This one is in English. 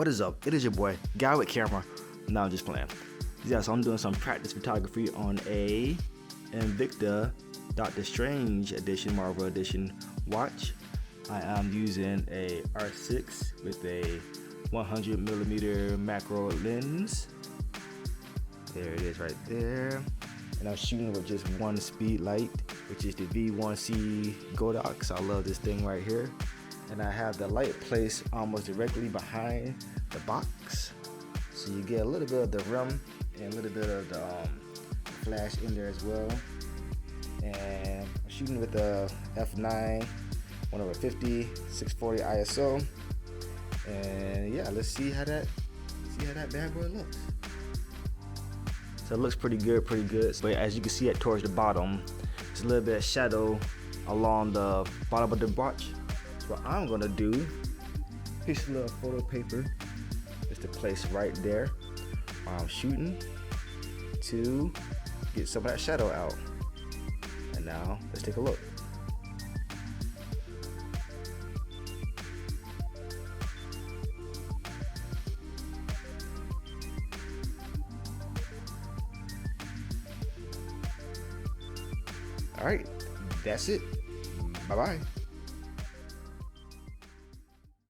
What is up? It is your boy, Guy with Camera. No, I'm just playing. Yeah, so I'm doing some practice photography on a Invicta Doctor Strange Edition, Marvel Edition watch. I am using a R6 with a 100mm macro lens. There it is right there. And I'm shooting with just one speed light, which is the V1C Godox. I love this thing right here. And I have the light placed almost directly behind the box. So you get a little bit of the rim and a little bit of the flash in there as well. And I'm shooting with the f9 1/50 640 ISO. And yeah, let's see how that bad boy looks. So it looks pretty good. But as you can see towards the bottom, there's a little bit of shadow along the bottom of the watch. So what I'm gonna do, piece of little photo paper just to place right there while I'm shooting to get some of that shadow out. And now let's take a look. All right, that's it. Bye-bye.